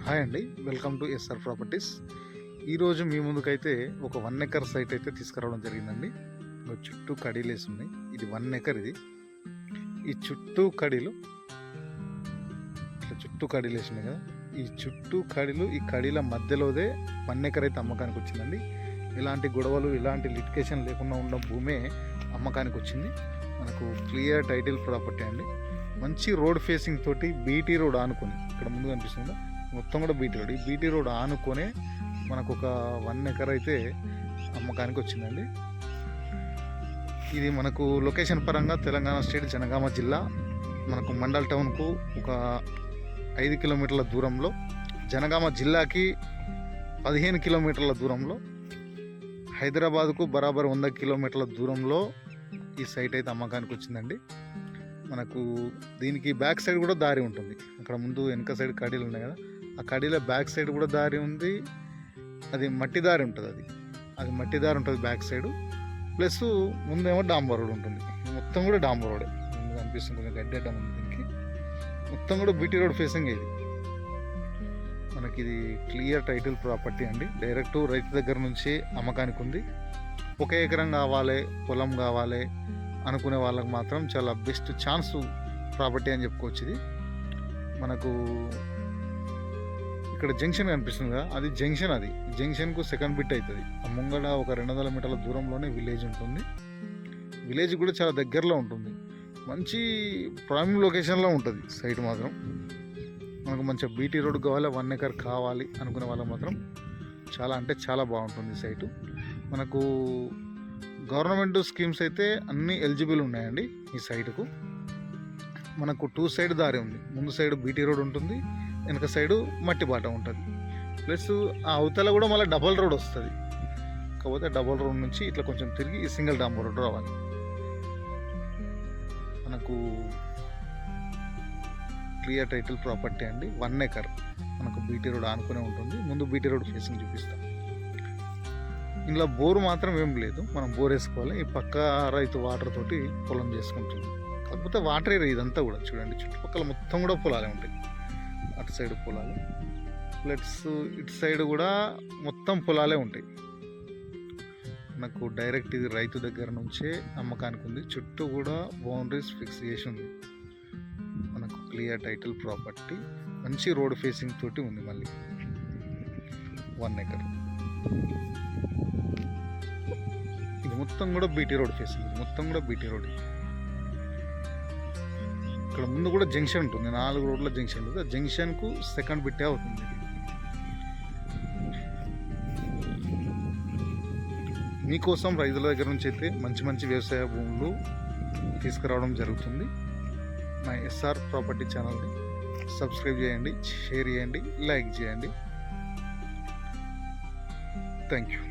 Hi అండి, welcome to SR properties. ఈరోజు మీ ముందుకైతే ఒక 1 ఎకర్ సైట్ అయితే తీసుకురావడం జరిగిందండి. చుట్టూ కడీలు వేసి ఉన్నాయి. ఇది 1 ఎకర్. ఈ చుట్టూ కడీలు వేసి ఉన్నాయి కదా. ఈ చుట్టూ కడీలు, ఈ కడీల మధ్యలోదే 1 ఎకర్ అయితే అమ్మకానికి వచ్చిందండి. ఇలాంటి గొడవలు, ఇలాంటి లిటికేషన్ లేకుండా ఉన్న భూమే అమ్మకానికి వచ్చింది. మనకు క్లియర్ టైటిల్ ప్రాపర్టీ అండి. మంచి రోడ్ ఫేసింగ్ తోటి బీటీ రోడ్ ఆనుకొని, ఇక్కడ ముందు కనిపిస్తుందా మొత్తం కూడా బీటీ రోడ్. ఈ బీటీ రోడ్ ఆనుకొనే మనకు ఒక 1 ఎకర్ అయితే అమ్మకానికి వచ్చిందండి. ఇది మనకు లొకేషన్ పరంగా తెలంగాణ స్టేట్ జనగామ జిల్లా, మనకు మండల్ టౌన్కు ఒక 5 కిలోమీటర్ల దూరంలో, జనగామ జిల్లాకి 15 కిలోమీటర్ల దూరంలో, హైదరాబాద్కు బరాబర్ 100 కిలోమీటర్ల దూరంలో ఈ సైట్ అయితే అమ్మకానికి వచ్చిందండి. మనకు దీనికి బ్యాక్ సైడ్ కూడా దారి ఉంటుంది. అక్కడ ముందు వెనక సైడ్ కడీలు ఉన్నాయి కదా, ఆ కడీల బ్యాక్ సైడ్ కూడా దారి ఉంది. అది మట్టి దారి ఉంటుంది, అది మట్టి దారి ఉంటుంది బ్యాక్ సైడ్. ప్లస్ ముందేమో డాంబర్ రోడ్ ఉంటుంది. మొత్తం కూడా డాంబర్ రోడే ముందు కనిపిస్తుంది. కొంచెం గడ్డెడ్డం ఉంది దీనికి. మొత్తం కూడా బీటీ రోడ్ ఫేసింగ్ ఇది. మనకి ఇది క్లియర్ టైటిల్ ప్రాపర్టీ అండి. డైరెక్ట్ రైతు దగ్గర నుంచి అమ్మకానికి ఉంది. 1 ఎకరం కావాలి, పొలం కావాలి అనుకునే వాళ్ళకి మాత్రం చాలా బెస్ట్ ఛాన్స్ ప్రాపర్టీ అని చెప్పుకోవచ్చు. ఇది మనకు ఇక్కడ జంక్షన్ కనిపిస్తుంది కదా, అది జంక్షన్. అది జంక్షన్కు సెకండ్ బిట్ అవుతుంది. ఆ ముంగడ ఒక 200 మీటర్ల దూరంలోనే విలేజ్ ఉంటుంది. విలేజ్ కూడా చాలా దగ్గరలో ఉంటుంది. మంచి ప్రైమ్ లొకేషన్లో ఉంటుంది సైట్ మాత్రం. మనకు మంచిగా బీటీ రోడ్ కావాలి, 1 ఎకర్ కావాలి అనుకునే వాళ్ళకి మాత్రం చాలా అంటే చాలా బాగుంటుంది సైటు. మనకు గవర్నమెంట్ స్కీమ్స్ అయితే అన్నీ ఎలిజిబుల్ ఉన్నాయండి ఈ సైటుకు. మనకు 2 సైడ్ దారి ఉంది. ముందు సైడ్ బీటీ రోడ్ ఉంటుంది, వెనక సైడు మట్టి బాట ఉంటుంది. ప్లస్ ఆ అవతల కూడా మళ్ళీ డబల్ రోడ్ వస్తుంది. కాకపోతే డబల్ రోడ్ నుంచి ఇట్లా కొంచెం తిరిగి ఈ సింగిల్ డాంబర్ రోడ్ రావాలి. మనకు క్లియర్ టైటిల్ ప్రాపర్టీ అండి. 1 ఎకర్ మనకు బీటీ రోడ్ ఆనుకునే ఉంటుంది. ముందు బీటీ రోడ్ ఫేసింగ్ చూపిస్తాం. ఇందులో బోరు మాత్రం ఏం లేదు, మనం బోర్ వేసుకోవాలి. ఈ పక్క రైతు వాటర్ తోటి పొలం చేసుకుంటుంది. కాకపోతే వాటర్ ఏరియా ఇదంతా కూడా చూడండి, చుట్టుపక్కల మొత్తం కూడా పొలాలే ఉంటాయి. అటు సైడ్ పొలాలు, ప్లస్ ఇటు సైడ్ కూడా మొత్తం పొలాలే ఉంటాయి. నాకు డైరెక్ట్ ఇది రైతు దగ్గర నుంచే అమ్మకానికి ఉంది. చుట్టూ కూడా బౌండరీస్ ఫిక్స్ చేసి ఉంది. మనకు క్లియర్ టైటిల్ ప్రాపర్టీ, మంచి రోడ్ ఫేసింగ్ తోటి ఉంది. మళ్ళీ 1 ఎకర్. ఇది మొత్తం కూడా బీటీ రోడ్ ఫేసింగ్, మొత్తం కూడా బీటీ రోడ్. ఇక్కడ ముందు కూడా జంక్షన్ ఉంటుంది, 4 రోడ్ల జంక్షన్ ఉంటుంది. ఆ జంక్షన్కు సెకండ్ బిట్టే అవుతుంది. మీకోసం రైతుల దగ్గర నుంచి అయితే మంచి మంచి వ్యవసాయ భూములు తీసుకురావడం జరుగుతుంది. మా ఎస్ఆర్ ప్రాపర్టీ ఛానల్ని సబ్స్క్రైబ్ చేయండి, షేర్ చేయండి, లైక్ చేయండి. Thank you.